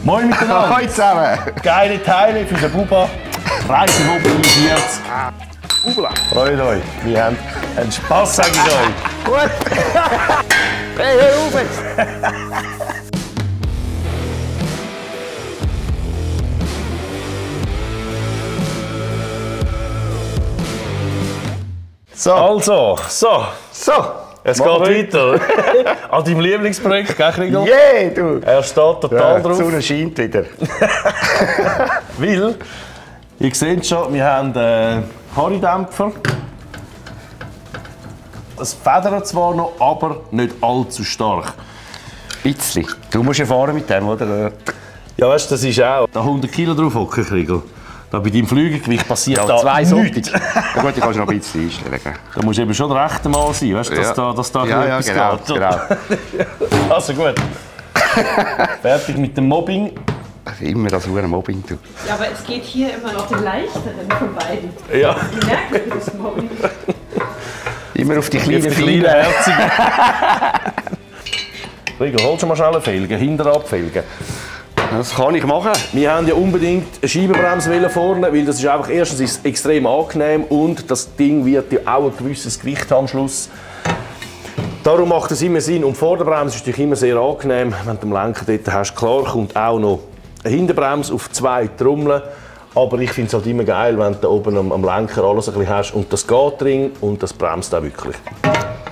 Moin miteinander! Hallo zusammen! Geile Teile für den Buba. Reisehobby 40. Ubla! Freut euch, wir haben einen Spass, sage ich euch. Gut! Hey, hör auf jetzt! Also, so. Es geht weiter. An deinem Lieblingsprojekt, gell, Kriegel? Yeah, du! Er steht total drauf. Die Sonne scheint wieder. Weil, ihr seht schon, wir haben Harrydämpfer. Es federt zwar noch, aber nicht allzu stark. Bitzli. Du musst ja fahren mit dem, oder? Ja, weißt du, das ist auch. Da 100 Kilo drauf hocken, Kriegel. Da bei deinem Flügelgewicht passiert Ja, da 2 nichts. Ja gut, ich kann noch ein bisschen einstellen. Da musst du eben schon der rechte Mann sein, weißt, dass da Ja, etwas genau, geht. genau. Also gut. Fertig mit dem Mobbing. Immer das hure Mobbing, du. Ja, aber es geht hier immer noch den leichteren von beiden. Ja. Wie merkt ihr das Mobbing? Immer auf die Auf kleinen die kleinen Finger. Herzigen. Rigo, holst du mal schnell eine Felge, hinterher abfelgen. Das kann ich machen. Wir haben ja unbedingt eine Scheibenbremse vorne, weil das ist einfach erstens ist extrem angenehm und das Ding wird ja auch ein gewisses Gewicht haben am Schluss. Darum macht es immer Sinn. Und die Vorderbremse ist natürlich immer sehr angenehm, wenn du am Lenker dort hast. Klar kommt auch noch eine Hinterbremse auf 2 Trommeln. Aber ich finde es halt immer geil, wenn du da oben am Lenker alles ein bisschen hast. Und das geht drin und das bremst auch wirklich.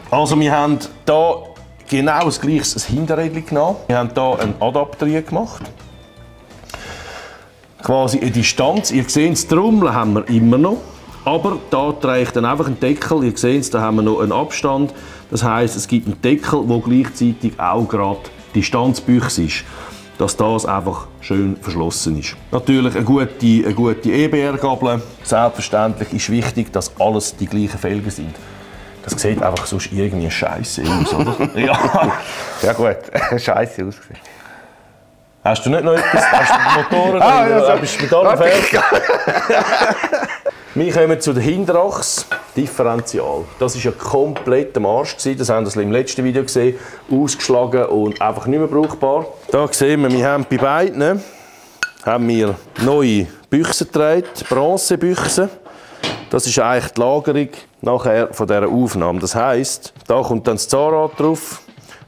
Also wir haben hier genau das gleiche Hinterrädchen genommen. Wir haben hier einen Adapter gemacht. Quasi eine Distanz. Ihr seht, das Trommeln haben wir immer noch. Aber da trägt dann einfach einen Deckel. Ihr seht, da haben wir noch einen Abstand. Das heisst, es gibt einen Deckel, der gleichzeitig auch gerade Distanzbüchse ist. Dass das einfach schön verschlossen ist. Natürlich eine gute EBR-Gabel. Selbstverständlich ist wichtig, dass alles die gleichen Felgen sind. Das sieht einfach sonst irgendwie scheiße aus, oder? Ja. Ja gut, scheiße ausgesehen. Hast du nicht noch etwas? Hast du Motoren? Ja, bist du mit allem fertig? Wir kommen zu der Hinterachse. Differential. Das war ja komplett am Arsch. Das haben wir im letzten Video gesehen. Ausgeschlagen und einfach nicht mehr brauchbar. Hier sehen wir haben bei beiden haben wir neue Büchsen getragen, Bronzebüchsen. Das ist eigentlich die Lagerung nachher von dieser Aufnahme. Das heisst, da kommt dann das Zahnrad drauf.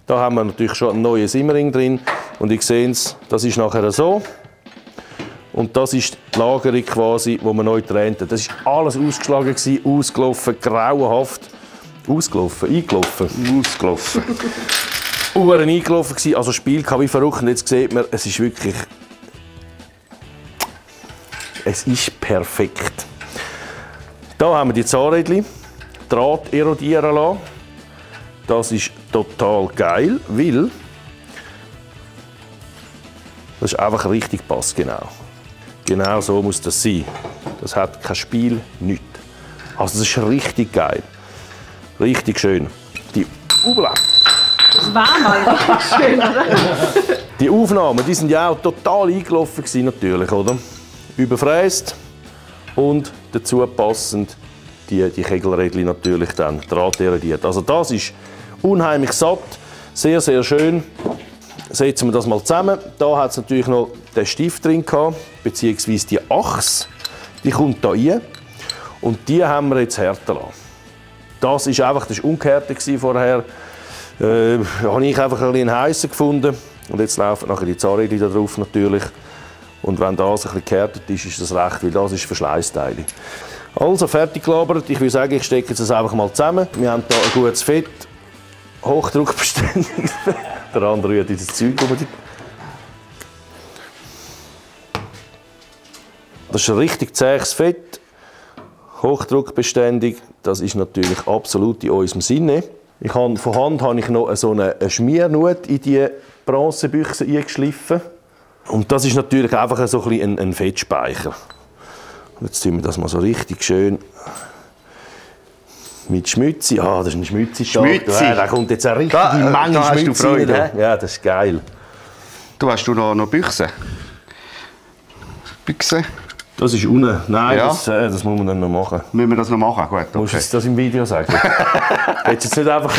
Da haben wir natürlich schon einen neuen Simmering drin. Und ihr seht es, das ist nachher so. Und das ist die Lagerung quasi, die wir neu getrennt haben. Das war alles ausgeschlagen, ausgelaufen, grauenhaft. Eingelaufen. Uhren eingelaufen gewesen, also Spiel wie verrückt. Und jetzt sieht man, es ist wirklich... Es ist perfekt. Hier haben wir die Zahnrädchen, Draht erodieren lassen. Das ist total geil, weil das ist einfach richtig passgenau. Genau so muss das sein. Das hat kein Spiel, nichts. Also das ist richtig geil. Richtig schön. Die Das war mal richtig schön, oder? Die Aufnahmen, die sind ja auch total eingelaufen gewesen, natürlich, oder? Überfräst und dazu passend die Kegelrädchen natürlich dann drahterodiert. Also das ist unheimlich satt, sehr, sehr schön. Setzen wir das mal zusammen. Da hat es natürlich noch den Stift drin gehabt, beziehungsweise die Achse, die kommt hier rein. Und die haben wir jetzt härter lassen. Das war ungehärtet vorher. Habe ich einfach ein bisschen heißer gefunden. Und jetzt laufen nachher die Zahnräder da drauf natürlich. Und wenn das ein bisschen gehärtet ist, ist das recht, weil das ist Verschleißteile. Also fertig gelabert. Ich würde sagen, ich stecke das einfach mal zusammen. Wir haben hier ein gutes Fett, hochdruckbeständig. Der andere rührt in das Zeug rum. Das ist ein richtig zähes Fett, hochdruckbeständig. Das ist natürlich absolut in unserem Sinne. Von Hand habe ich noch so eine Schmiernut in die Bronzebüchse eingeschliffen. Und das ist natürlich einfach so ein Fettspeicher. Jetzt tun wir das mal so richtig schön mit Schmützi. Ah, das ist ein Schmützi-Tag. Ja, da kommt jetzt eine richtige Menge Schmützi rein. Ja, das ist geil. Du hast noch Büchse? Büchse? Das ist unten. Nein, Ja. das muss man dann noch machen. Müssen wir das noch machen? Gut, okay. Musst du das im Video sagen? Hättest du jetzt nicht einfach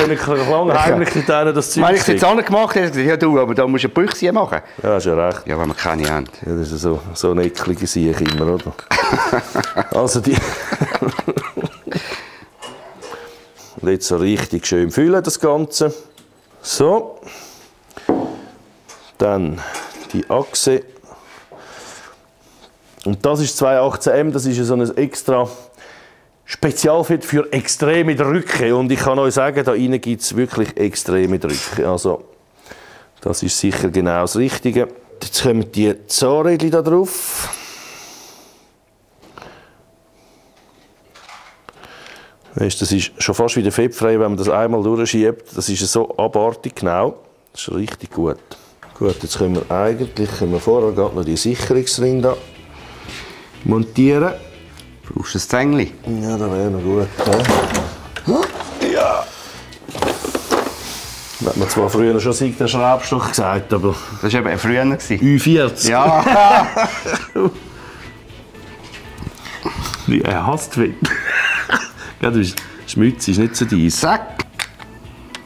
lange heimlich mit denen das Zeug Wenn ich es jetzt auch nicht gemacht hätte, hätte ich gesagt, ja du, aber da musst du ein Büchse machen. Ja, hast ja recht. Ja, wenn wir keine haben. Ja, das ist so eine eklige Sache immer, oder? Also die... Und jetzt so richtig schön füllen, das Ganze. So. Dann die Achse. Und das ist 218M, das ist so ein extra Spezialfett für extreme Drücke. Und ich kann euch sagen, da innen gibt es wirklich extreme Drücke. Also, das ist sicher genau das Richtige. Jetzt kommen die Zahnrädchen da drauf. Weißt, das ist schon fast wieder fettfrei, wenn man das einmal durchschiebt. Das ist so abartig genau. Das ist richtig gut. Gut, jetzt können wir vorher gerade noch die Sicherungsring da montieren. Brauchst du ein Zängli? Ja, das wäre noch gut. Ja. Das hat man zwar früher schon der Schraubstock gesagt, aber... Das war eben früher. U40. Ja. Wie er hasst Fett. Ja, du bist Schmutz, ist nicht so deins. Zack.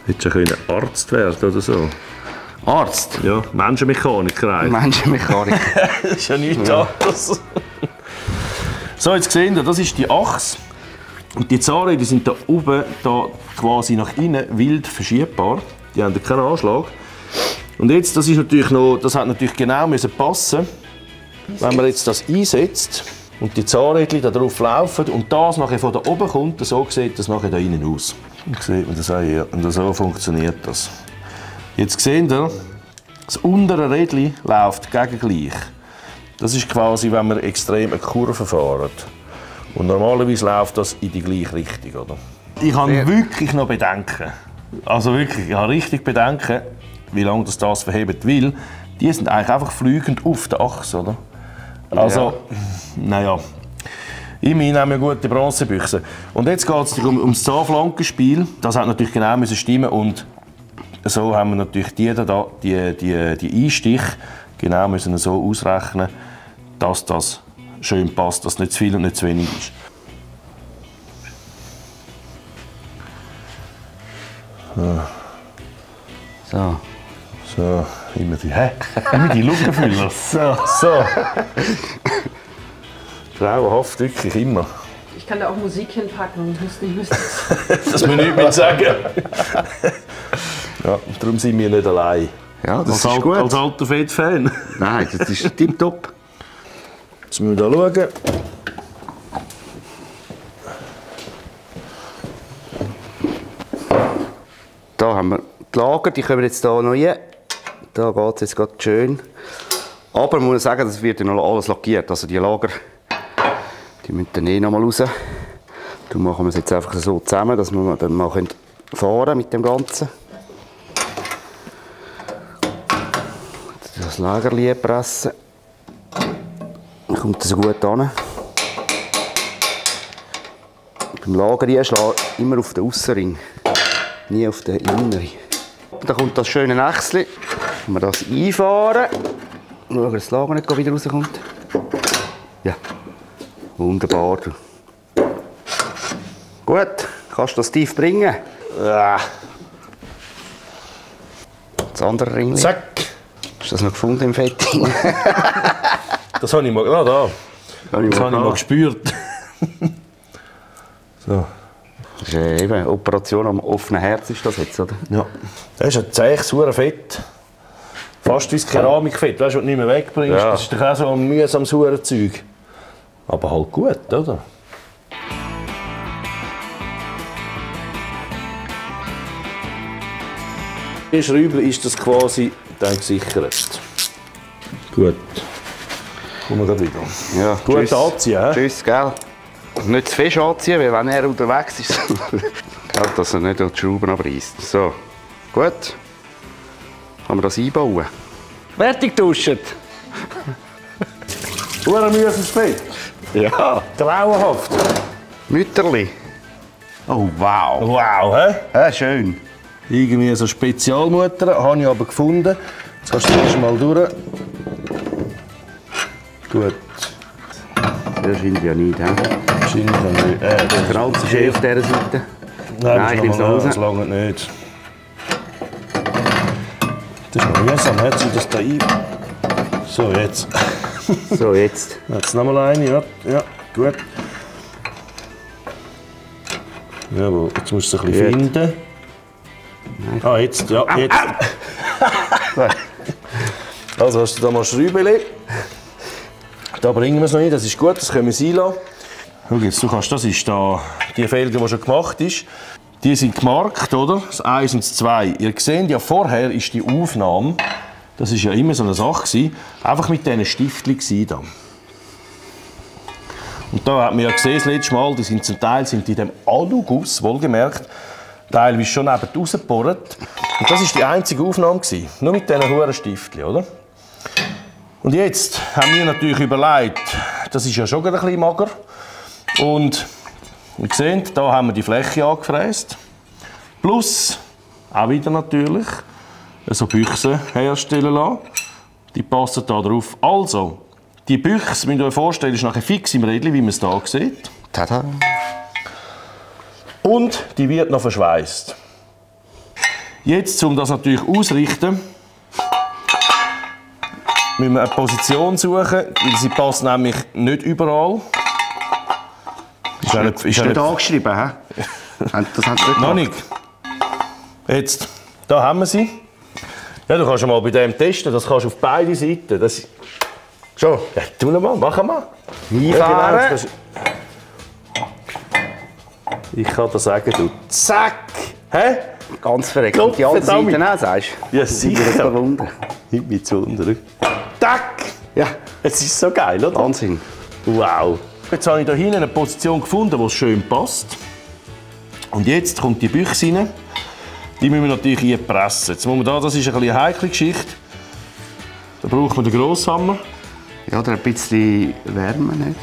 Hättest du ja Arzt werden oder so. Arzt. Ja, Menschenmechaniker eigentlich. Menschenmechanik. Das ist ja nichts anderes. So, jetzt seht ihr, das ist die Achse. Und die Zahnräder sind da oben, da quasi nach innen wild verschiebbar. Die haben keinen Anschlag. Und jetzt, das hat natürlich genau müssen passen, wenn man jetzt das einsetzt und die Zahnräder da drauf laufen und das nachher von da oben kommt, so sieht das nachher da innen aus. Und sieht man das auch hier. Und so funktioniert das. Jetzt seht ihr, das untere Rädchen läuft gegengleich. Das ist quasi, wenn wir extrem eine Kurve fahren. Und normalerweise läuft das in die gleiche Richtung, oder? Ich habe wirklich noch Bedenken. Also wirklich, ich habe richtig Bedenken, wie lange das verhebt. Weil die sind eigentlich einfach fliegend auf der Achse, oder? Also, naja. Immerhin haben wir gute Bronzebüchse. Und jetzt geht es ums Zahnflankenspiel. Das hat natürlich genau stimmen und so haben wir natürlich die Einstiche genau müssen so ausrechnen, dass das schön passt, dass nicht zu viel und nicht zu wenig ist. So, immer die Lückenfüller. So. Grauenhaft, wirklich immer. Ich kann da auch Musik hinpacken. Dass wir nichts mehr sagen. Ja, darum sind wir nicht allein. Ja, das ist gut. Als alter Fett-Fan. Nein, das ist tipptopp. Jetzt müssen wir da schauen. Da haben wir die Lager, die kommen jetzt hier noch rein. Da geht es jetzt gerade schön. Aber man muss sagen, das wird ja noch alles lackiert. Also die Lager, die müssen dann noch mal raus. Darum machen wir es jetzt einfach so zusammen, dass wir dann mal fahren mit dem Ganzen. Das Lagerli pressen. Dann kommt das so gut an. Beim Lager schlagen immer auf den Aussenring, nie auf den Inneren. Dann kommt das schöne Nächsli. Wenn wir das einfahren, schauen, dass das Lager nicht wieder rauskommt. Ja, wunderbar. Gut, kannst du das tief bringen? Das andere Ring. Zack. Hast du das noch gefunden im Fett? Das habe ich mal, da. Das habe ich mal gespürt. So. Das ist eben Operation am offenen Herz ist das jetzt, oder? Ja. Das ist ein zähes, Fett. Fast wie das Keramikfett, weißt du, was du nicht mehr wegbringst. Ja. Das ist doch auch so ein mühsames Zeug. Aber halt gut, oder? Hier Schräubchen ist das quasi dann gesichert. Gut. Kommen wir gleich wieder. Ja, gut anziehen, he? Tschüss, gell? Nicht zu fest anziehen, weil wenn er unterwegs ist, dass er nicht die Schrauben abreißt. So, gut. Kann man das einbauen. Fertig duschen. Ein mühsames Fett. Ja. Grauenhaft. Mütterli. Oh, wow. Wow, hä? Ja, schön. Irgendwie so Spezialmutter, habe ich aber gefunden. Jetzt kannst du erst mal durch. Gut. wahrscheinlich ja nicht. Wahrscheinlich nicht. Der Kranz ist auf dieser Seite. Nein, ich nehme es raus. Das lange nicht. Das ist noch mühsam, jetzt soll das da ein. So, jetzt. So, jetzt. Jetzt noch mal eine, ja. Ja, gut. Jawohl, jetzt musst du es ein bisschen finden. Nein. Ah, jetzt, ja, jetzt. Also hast du da mal Schräubchen. Da bringen wir es noch nicht, das ist gut, das können wir sein lassen. Schau jetzt, du kannst, das ist da die Felge, die schon gemacht ist. Die sind gemarkt, oder? Das 1 und das 2. Ihr seht ja, vorher ist die Aufnahme, das war ja immer so eine Sache gewesen, einfach mit diesen Stiftchen da. Und da hat man ja gesehen, das letzte Mal, die sind zum Teil in diesem Aluguss, wohlgemerkt, teilweise schon neben rausgebohrt. Und das war die einzige Aufnahme gewesen, nur mit diesen hohen Stiftchen, oder? Und jetzt haben wir natürlich überlegt, das ist ja schon ein bisschen mager. Und ihr seht, da haben wir die Fläche angefräst. Plus, auch wieder natürlich, so Büchsen herstellen lassen. Die passen da drauf. Also, die Büchse, müsst ihr euch vorstellen, ist nachher fix im Rädchen, wie man es hier sieht. Tada! Und die wird noch verschweißt. Jetzt, um das natürlich auszurichten, müssen wir eine Position suchen, weil sie passt nämlich nicht überall. Ist nicht angeschrieben, hä? Das haben sie nicht Noch nicht. Jetzt, da haben wir sie. Ja, du kannst mal bei dem testen, das kannst du auf beide Seiten. Das... Schon. Ja, tu mal, mach mal. Einfahren. Ja, genau, ich kann dir sagen, du. Zack! Hä? Ganz verreckt. Und die andere Seite auch, sagst du? Ja, sicher. Nicht mit zu unten. Tack! Ja. Es ist so geil, oder? Wahnsinn. Wow. Jetzt habe ich hier hinten eine Position gefunden, die schön passt. Und jetzt kommt die Büchse rein. Die müssen wir natürlich hier pressen. Jetzt muss man da, das ist eine heikle Geschichte. Da braucht man den Grosshammer. Ja, oder ein bisschen Wärme, nicht?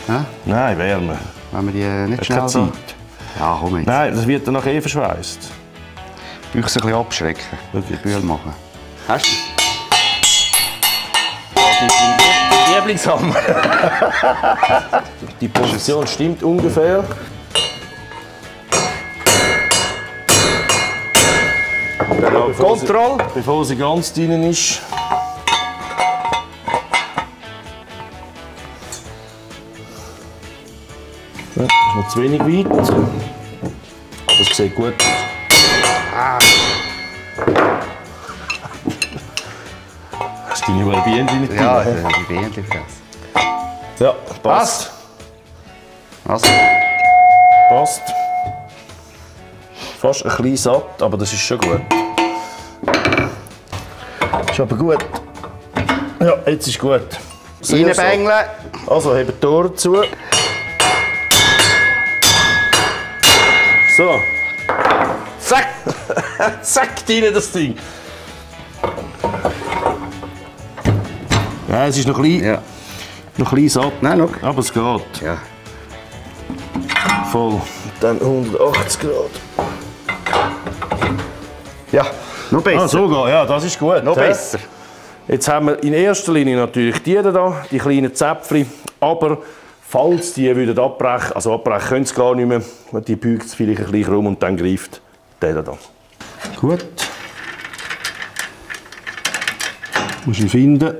Ja? Nein, Wärme. Wenn wir die nicht Hast schnell keine Zeit. Ja, komm jetzt. Nein, das wird dann nachher verschweißt. Büchse ein bisschen abschrecken. Okay. Bühl machen. Hast du? Lieblingshammer. Die Position stimmt ungefähr. Genau, Kontrolle. Bevor sie ganz drin ist. Ja, das ist noch zu wenig weit. Das sieht gut aus. Hast du deine Bienen nicht Ja, drin? die Bienen fressen. Ja, passt. Was? Passt. Fast ein bisschen satt, aber das ist schon gut. Ist aber gut. Ja, jetzt ist gut. Reinbängeln. Also, heben die Tore zu. So. Zack! Zack, rein das Ding. Ja, es ist noch ein bisschen, Ja. noch ein bisschen satt. Nein, noch. Aber es geht. Ja. Voll. Und dann 180 Grad. Ja, noch besser. Ah, so geht. Ja, das ist gut. Noch hä? besser. Jetzt haben wir in erster Linie natürlich die da, die kleinen Zäpfchen. Aber falls die würden abbrechen, also abbrechen können sie gar nicht mehr, die biegt es vielleicht ein bisschen rum und dann greift der da. Gut. Muss ich finden.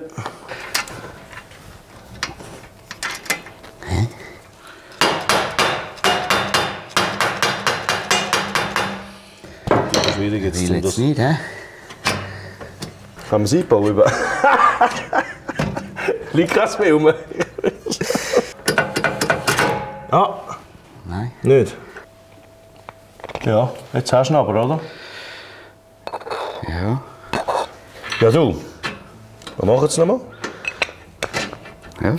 Das ist schwierig jetzt. Will jetzt nicht, hä? Kann man es einbauen? Liegt kein mehr rum. Ah, Nein. nicht. Ja, jetzt hast du ihn aber, oder? Ja. Ja, du. Wir machen es nochmal. Ja.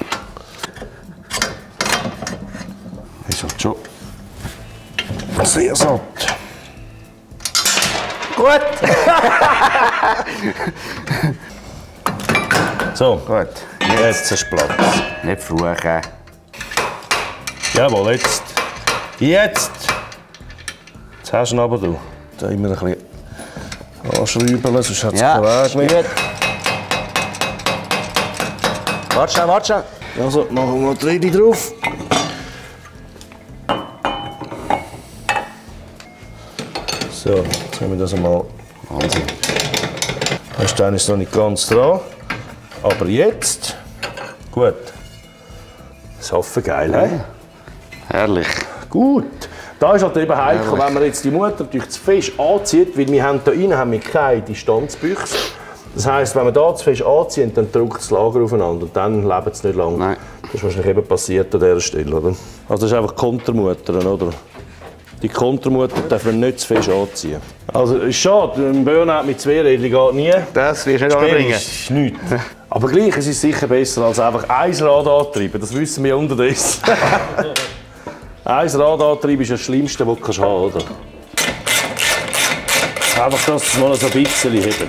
Ist halt schon sehr satt. Gut. So, Gut. jetzt hast du Platz. Nicht fluchen. Jawohl, jetzt. Jetzt! Jetzt hast du ihn aber, du. Da immer ein bisschen anschrauben, sonst hat es Ja, keinen Weg mehr. gut. Warte schnell, warte schnell. Also machen wir die Räder drauf. So, jetzt haben wir das einmal. Wahnsinn. Der Stein ist noch nicht ganz dran. Aber jetzt, gut. Das geil, hä? Herrlich. Gut. Da ist halt eben heikel, wenn man jetzt die Mutter natürlich zu fest anzieht, weil wir haben hier innen haben wir keine Distanzbüchse. Das heisst, wenn wir da zu fest anziehen, dann drückt das Lager aufeinander und dann lebt es nicht lange. Nein. Das ist wahrscheinlich eben passiert an dieser Stelle, oder? Also das ist einfach Kontermutter, oder? Die Kontermutter darf man nicht zu fest anziehen. Also ist schade, ein Burnout mit Zweirädchen geht nie. Das wirst du nicht anbringen. Ist nichts. Aber gleich, es ist sicher besser als einfach ein Rad antreiben, das wissen wir unterdessen. Ein Rad antreiben ist das Schlimmste, was du haben kannst, oder? Einfach, dass es mal so ein bisschen hebt.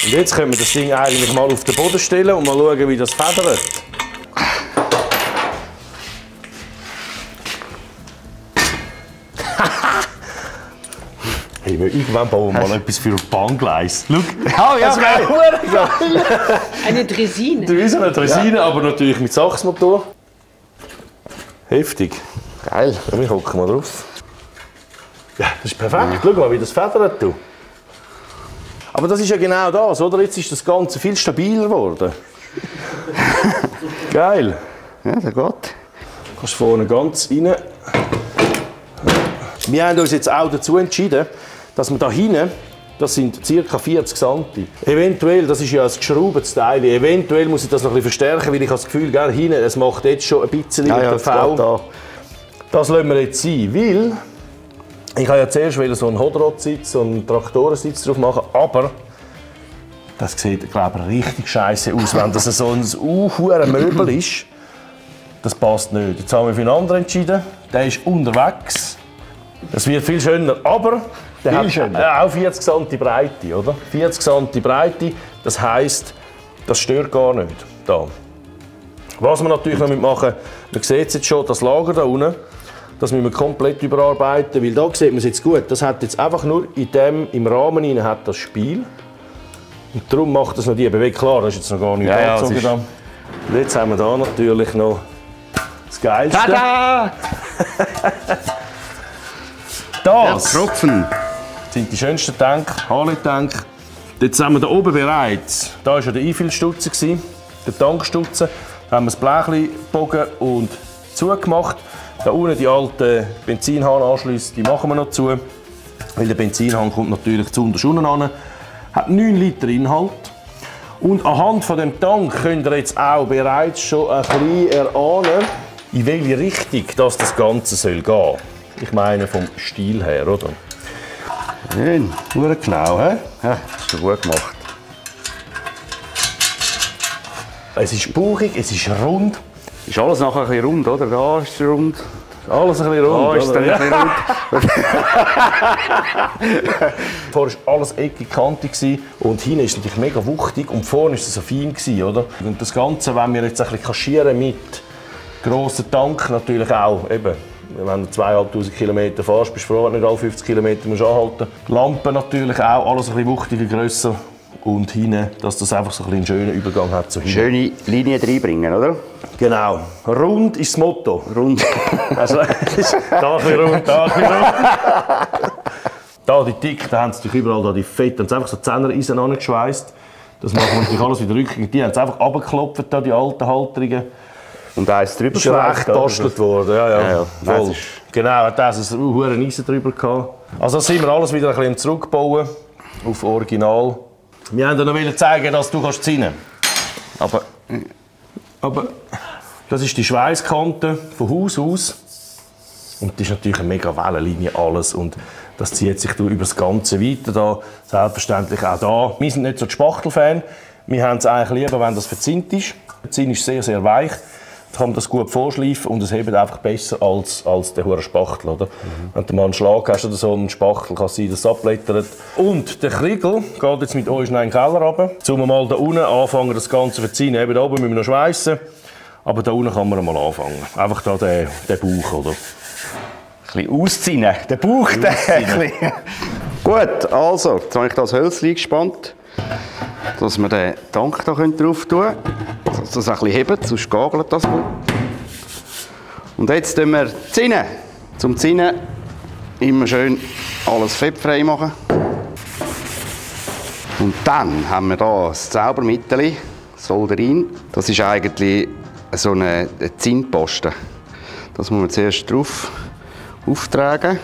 Und jetzt können wir das Ding eigentlich mal auf den Boden stellen und mal schauen, wie das federt. Hey, irgendwann bauen wir mal etwas für ein Bahngleis. Schau, Oh, ja, das wäre geil. Eine Dresine. Wie so eine Dresine, aber natürlich mit Sachsmotor. Heftig. Geil. Ja, wir hocken mal drauf. Ja, das ist perfekt. Schau mal, wie das federt. Du. Aber das ist ja genau das, oder? Jetzt ist das Ganze viel stabiler geworden. Geil. Ja, der geht. Du kannst vorne ganz rein. Wir haben uns jetzt auch dazu entschieden, dass wir da hinten, das sind ca. 40 cm. Eventuell, das ist ja ein geschraubetes Teil, eventuell muss ich das noch ein bisschen verstärken, weil ich habe das Gefühl, gell, hinten, es macht jetzt schon ein bisschen mit der V. Da. Das lassen wir jetzt sein, weil ich habe ja zuerst so einen Hodrotsitz, so einen Traktorensitz drauf machen, aber das sieht, glaube ich, richtig scheiße aus, wenn das so ein hohes Möbel ist. Das passt nicht. Jetzt haben wir für einen anderen entschieden, der ist unterwegs. Das wird viel schöner, aber der hat auch 40 cm Breite, oder? 40 cm Breite, das heisst, das stört gar nicht. Da. Was wir natürlich noch machen, man sieht jetzt schon, das Lager da unten, das müssen wir komplett überarbeiten, weil da sieht man es jetzt gut. Das hat jetzt einfach nur im Rahmen hinein hat das Spiel. Und darum macht das noch die Bewegung. Klar, das ist jetzt noch gar nicht angezogen. Ja, und jetzt haben wir da natürlich noch das Geilste. Tada! Das Tropfen. sind die schönsten Tanks, Harley-Tank. Jetzt haben wir da oben bereits, da war ja der Einfüllstutzen, der Tankstutzen. Da haben wir das Blechchen gebogen und zugemacht. Da unten die alten Benzinhahnanschlüsse, die machen wir noch zu. Weil der Benzinhahn kommt natürlich zu unten an. Hat 9 Liter Inhalt. Und anhand von dem Tank könnt ihr jetzt auch bereits schon ein bisschen erahnen, in welche Richtung das Ganze soll gehen. Ich meine vom Stil her, oder? Schön. Nur genau, hä? Ja, das ist schon gut gemacht. Es ist bauchig, es ist rund. Ist alles nachher ein bisschen rund, oder? Da ist es rund. Alles ein bisschen rund. Da ist es dann ein bisschen rund. Vorher war alles eckig, kantig und hinten war es natürlich mega wuchtig und vorne war es so fein, oder? Und das Ganze, wenn wir jetzt ein bisschen kaschieren mit grossen Tank, natürlich auch eben. Wenn du 2500 km fährst, bist du froh, wenn du nicht alle 50 km musst anhalten musst. Lampen natürlich auch, alles ein bisschen wuchtiger, grösser. Und hinten, dass das einfach so ein einen schönen Übergang hat zu hinten. Schöne Linie reinbringen, oder? Genau. Rund ist das Motto. Rund. Also, da ein bisschen rund, da ein bisschen rund. Da die Tick, da haben sie natürlich überall da die Fett, da haben sie einfach so Zehner-Eisen angeschweißt. Das machen wir natürlich alles wieder rückgängig. Die haben sie einfach runtergeklopft, da, die alten Halterungen. Und eins drüber Ist schon recht gebastelt worden, ja. Voll. Ist... Genau, hat das ein hohes Eisen drüber gehabt. Also das sind wir alles wieder ein bisschen zurückbauen auf Original. Wir wollten noch zeigen, dass du ziehen kannst. Aber das ist die Schweißkante von Haus aus. Und das ist natürlich eine mega Wellenlinie alles. Und das zieht sich über das Ganze weiter. Da, selbstverständlich auch da. Wir sind nicht so die Spachtel-Fan. Wir haben es eigentlich lieber, wenn das verzinnt ist. Der Zinn ist sehr, sehr weich. Da kann man das gut vorschleifen und es hebt einfach besser als der hure Spachtel. Oder? Wenn du mal einen Schlag hast oder so einen Spachtel, kann es sein, dass es abblättert. Und der Kriegel geht jetzt mit uns in den Keller runter. Jetzt wir mal da unten anfangen, das Ganze zu verziehen. Eben da oben müssen wir noch schweissen. Aber da unten kann man mal anfangen. Einfach da der Bauch, oder? Ein bisschen ausziehen. Der Bauch, der. Gut, also, jetzt habe ich das Hölzchen gespannt. dass wir den Tank da drauf tun können, dass das ein bisschen hebt, sonst gagelt das gut. Und jetzt tun wir Zinnen. Zum Zinnen immer schön alles fettfrei machen. Und dann haben wir hier das Zaubermittel, Solderin. Das ist eigentlich so eine Zinnposten. Das muss man zuerst drauf auftragen.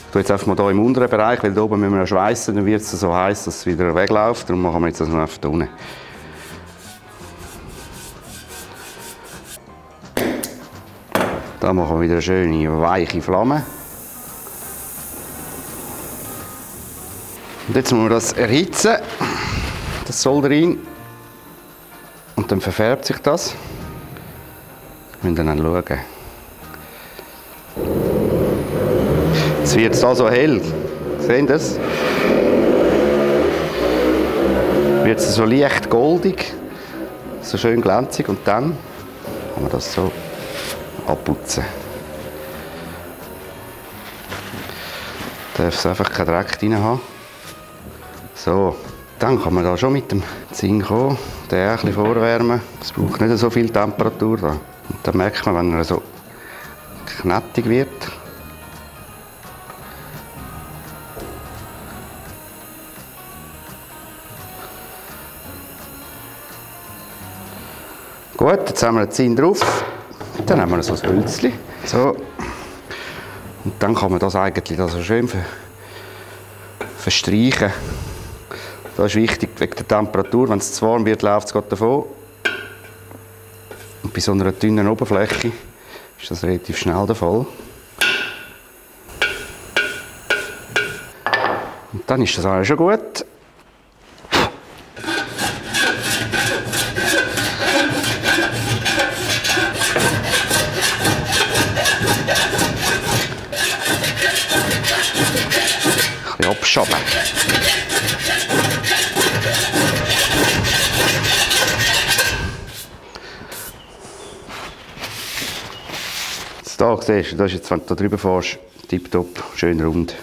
Ich tue jetzt einfach mal hier im unteren Bereich, weil hier oben müssen wir schweissen, dann wird es so heiß, dass es wieder wegläuft. Darum machen wir jetzt das noch einfach hier unten. Da machen wir wieder eine schöne, weiche Flamme. Und jetzt müssen wir das erhitzen, das Solderin. Und dann verfärbt sich das. Wir müssen dann schauen. Jetzt wird es da so hell. Sehen Sie das? Wird es so leicht goldig, so schön glänzig und dann kann man das so abputzen. Darf es einfach keinen Dreck drin haben. So, dann kann man da schon mit dem Zinn kommen, den ein bisschen vorwärmen. Es braucht nicht so viel Temperatur da. Und dann merkt man, wenn er so knettig wird. Gut, jetzt haben wir den Zinn drauf. Dann haben wir so ein Hölzchen. So. Und dann kann man das eigentlich so schön verstreichen. Das ist wichtig wegen der Temperatur. Wenn es zu warm wird, läuft es gerade davon. Und bei so einer dünnen Oberfläche ist das relativ schnell der Fall. Und dann ist das alles schon gut. Ein bisschen abschaben. Da siehst du, das ist jetzt, wenn du da drüber fährst, tipptopp, schön rund.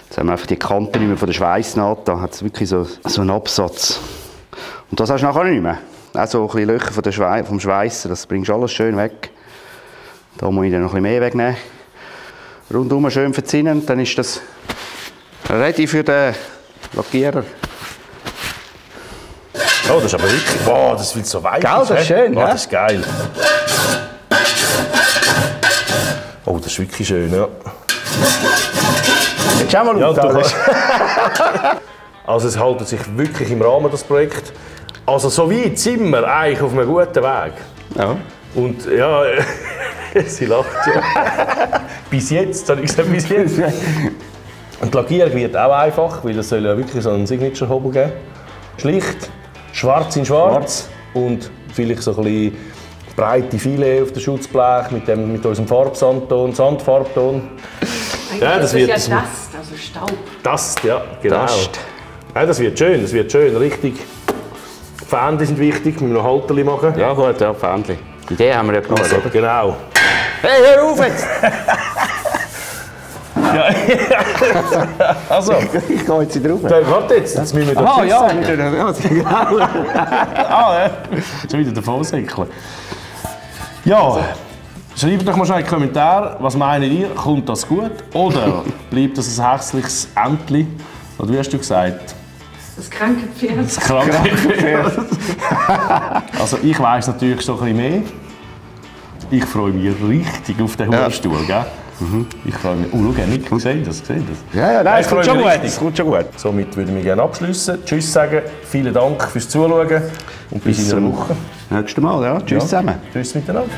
Jetzt haben wir einfach die Kante nicht mehr von der Schweissnaht, da hat es wirklich so einen Absatz. Und das hast du nachher nicht mehr. Auch so ein bisschen Löcher vom Schweissen, das bringst du alles schön weg. Da muss ich dann noch ein bisschen mehr wegnehmen. Rundum schön verzinnen, dann ist das ready für den Lackierer. Oh, das ist aber wirklich, wow, das wird so weich. Gell, das ist schön, oh, ja? das ist geil. Oh, das ist wirklich schön, ja. Jetzt schau mal auf, Also es hält sich wirklich im Rahmen, das Projekt. Also so weit sind wir eigentlich auf einem guten Weg. Ja. Und ja, sie lacht ja. Bis jetzt, habe ich gesagt, bis jetzt. Und die Lackierung wird auch einfach, weil es soll ja wirklich so einen Signature-Hobel geben. Schlicht, schwarz in schwarz und vielleicht so ein bisschen breite Filet auf dem Schutzblech mit unserem Farbsandton, Sandfarbton. Ja, das wird ja Dust, also Staub. Dust, ja, genau. Dust. Ja, das wird schön, richtig. Fähnchen sind wichtig, müssen wir noch Halterli machen. Ja gut, ja, Fähnchen. Die Idee haben wir ja genug, Also, oder? genau. Hey, hör auf jetzt! Also, Ich gehe jetzt drauf. warte jetzt müssen wir da Ah, ja, sagen. genau. Ja. Schon wieder davon säckeln. Ja, schreibt doch mal schnell in die Kommentare, was meint ihr, kommt das gut? Oder bleibt das ein hässliches Entli? Oder wie hast du gesagt? Das kranke Pferd. Das kranke Pferd. Also ich weiss natürlich schon ein bisschen mehr. Ich freue mich richtig auf den Hörstuhl, gell? Ich freue mich. Oh, schau, nicht gesehen das. Ja, nein, es kommt schon gut. Es kommt schon gut. Somit würde ich mich gerne abschließen. Tschüss sagen, vielen Dank fürs Zuschauen und bis in einer Woche. Nächstes Mal, ja. Tschüss zusammen. Tschüss miteinander.